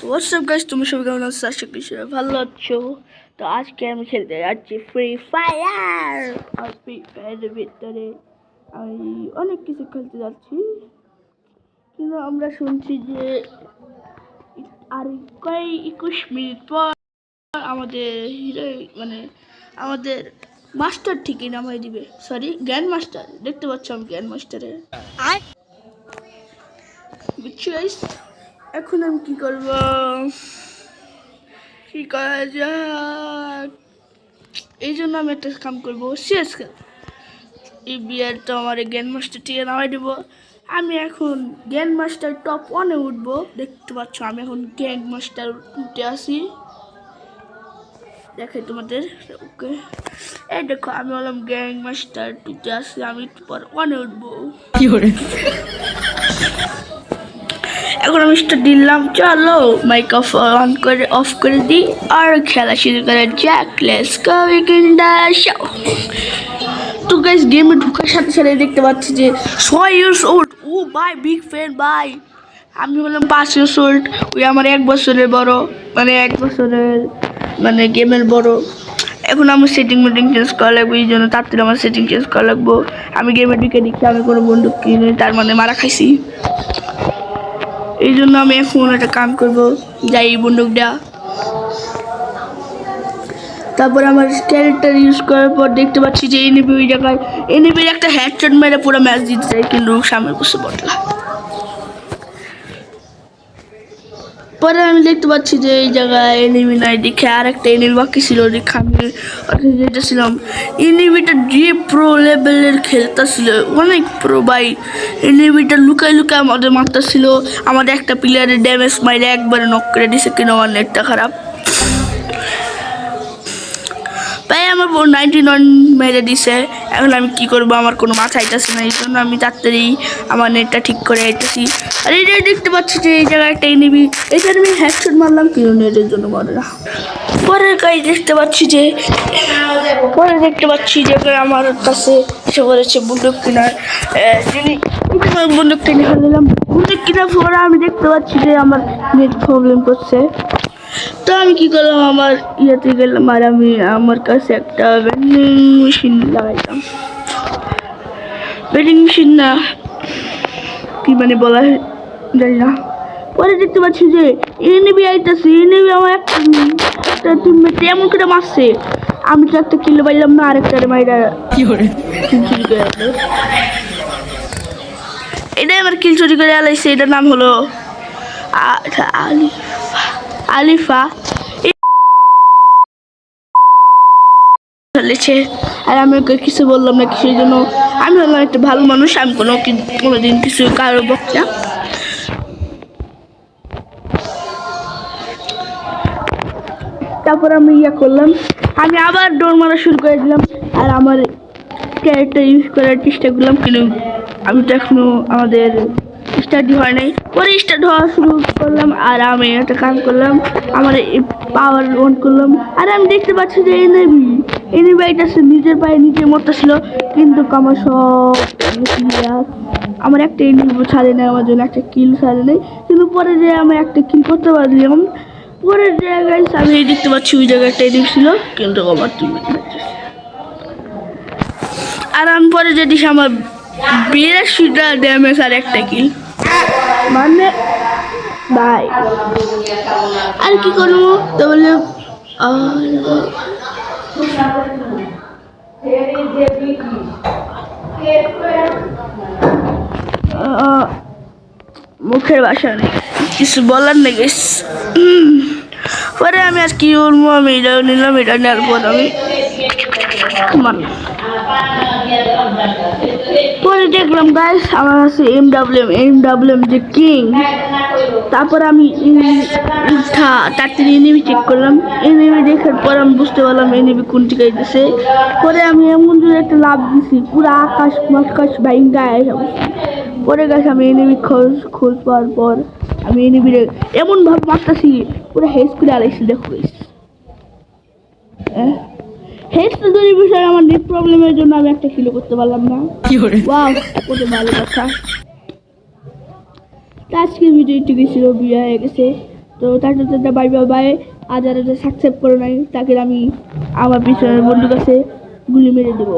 WhatsApp guys, তুমি সবাই কেমন আছো? আশা করি সবাই ভালো আছো। তো আজকে আমি খেলতে যাচ্ছি ফ্রি ফায়ার। আর ফ্রি ফায়ারের ভিতরে আমি অনেক কিছু খেলতে যাচ্ছি, কিন্তু আমরা শুনছি যে আর কয়েক 21 মিনিট পর আমাদের হিরো আমাদের মাস্টার ঠিকই নামাই দিবে। Sorry, grand master. দেখতে পাচ্ছ আমি গ্র্যান্ড মাস্টারে বুঝছি গাইস। এখন আমি কি করব, কি করা যাক? এই জন্য আমি একটা কাম করবো, সিএস খেল। এই বিয়ারটা আমার গ্র্যান্ড মাস্টার টিকে নামাই দেবো। আমি এখন গ্র্যান্ড মাস্টার টপ 1-এ উঠবো। দেখতে পাচ্ছ আমি এখন গ্র্যান্ড মাস্টার উঠে আসি, দেখাই তোমাদের। ওকে, এই দেখো আমি হলাম গ্র্যান্ড মাস্টার 2-তে আসি। আমি একটু পর 1-এ উঠবো। এখন আমি স্টার্ট দিলাম, চলো মাইক অফ করে দিই আর খেলা শুরু করা যাক। Let's go begin the show. তো গাইস, গেমে ঢোকার সাথে সাথে দেখতে পাচ্ছি যে 6 ইয়ার্স ওল্ড। ও ভাই, বিগ ফ্যান ভাই। আমি হলাম 5 ইয়ার্স ওল্ড। ওই আমার 1 বছরের বড়, 1 বছরের গেমের বড়। এখন আমার সেটিং চেঞ্জ করা লাগবে, এই জন্য তাড়াতাড়ি আমার সেটিং চেঞ্জ করা লাগবো। আমি গেমে ঢুকে দেখি আমি কোনো বন্দুক কিনে, তার মারা খাইছি। এই জন্য আমি এখন একটা কাম করবো, যাই বন্দুকটা। তারপর আমার ক্যারেক্টার ইউজ করার পর দেখতে পাচ্ছি যে এনিমি ওই জায়গায়, এনিমির একটা হেডশট মেরে পুরো ম্যাচ জিতে যায়, কিন্তু সামনে বসে বটলা। পরে আমি দেখতে পাচ্ছি যে এই জায়গায় এনিমি নাই, দেখে আর একটা এনিমি বাকি ছিল। দেখে আমি যেতেছিলাম, এনিমিটা যে প্রো লেভেলের খেলতেছিল, অনেক প্রো ভাই। এনিমিটা লুকায় লুকায় আমাদের মারতেছিল। আমাদের একটা প্লেয়ারের ড্যামেজ মাইরে একবারে নক করে দিছে, কিন্তু আমার নেটটা খারাপ। ভাই আমার 99 মেরে দিছে। এখন আমি কি করবো, আমার কোনো মাথা আইতেছে না। এই জন্য আমি তাড়াতাড়ি আমার নেটটা ঠিক করে আইতেছি। আর এই দেখতে পাচ্ছি যে এই জায়গায় একটা এনিমি, এই জন্য আমি হেডশট মারলাম, কিন্তু নেটের জন্য মরে না। পরের গায়ে দেখতে পাচ্ছি যে আমার কাছে এসে বলেছে বন্দুক কেনার। যিনি বন্দুক কিনে ফেললাম। বন্দুক কেনার পরে আমি দেখতে পাচ্ছি যে আমার নেট প্রবলেম করছে। তো আমি কি করলাম, আমার ইয়েতে গেলাম আর আমি আমার কাছে একটা ভেন্ডিং মেশিন লাগাইলাম। ভেন্ডিং মেশিন না কি বলা জানি না। পরে দেখতে পাচ্ছি যে এনিমি আইতেছে। এনিমি আমার একটা টিমমেট এমন করে মারছে, আমি তো একটা কিল পাইলাম না, আরেকটারে মাইরা কি করে কিল চুরি করে আনলো। এটাই আমার কিল চুরি করে আলাইছে। এটার নাম হলো আলিফা। আর আমি ওকে কিছু বললাম না, কিছুর জন্য। আমি হলাম একটা ভালো মানুষ, আমি কোনোদিন কিছু কারো বকি না। তারপর আমি করলাম, আমি আবার দৌড় মারা শুরু করে দিলাম। আর আমার ক্যারেক্টার ইউজ করার চেষ্টা করলাম, কিন্তু আমি তো এখনো আমাদের স্টার্টই হয় নাই। পরে স্টার্ট হওয়া শুরু করলাম, আর আমি একটা কাজ করলাম, আমার পাওয়ার অন করলাম। আর আমি দেখতে পাচ্ছি যে এনিমি আইতাছে, নিজের পায়ে নিজে মরতেছিল, কিন্তু আমার সব আমার একটা এনিমি ছাড়ে নাই, আমার জন্য একটা কিল ছাড়ে নাই। কিন্তু পরে যে আমি একটা কিল করতে পারলাম। পরের জায়গায় আমি দেখতে পাচ্ছি ওই জায়গায় একটা এনিমি ছিল, কিন্তু আমার টিমমেট। আর আমি পরে যে দিছি আমার 82টা ড্যামেজ আর একটা কিল, ভাই। আর কি করবো, তো বললে মুখের ভাষা নেই, কিছু বলার নেই। পরে আমি আর কি বলবো, আমি এটা নিলাম। এটা নেওয়ার পর আমি পরে দেখলাম গাইস আমার আছে এমডব্লিউএম যে কিং। তারপর আমি তাড়াতাড়ি এনিমি চেক করলাম। এনিমি দেখার পর আমি বুঝতে পারলাম এনিমি কোন দিকে আইতেছে। পরে আমি এমন জোরে একটা লাফ দিছি, পুরো আকাশ ভাইঙ্গা আইসা। পরে গাছ আমি এনিমি খোঁজ পাওয়ার পর আমি এনিমি এমন ভাবে মারতেছি, পুরো হেস করে আলাইছি। দেখো হেডস তৈরির বিষয়ে আমার নেট প্রবলেমের জন্য আমি একটা কিলো করতে পারলাম না। ওয়াও, কত ভালো কথা। তো আজকের ভিডিওটি ছিল, বিয়ে হয়ে গেছে। তো তার জন্য বাই বাই বাই। আর যারা সাবস্ক্রাইব করে নাই তাকে আমি আমার পিছনের বন্ধুর কাছে গুলি মেরে দেবো।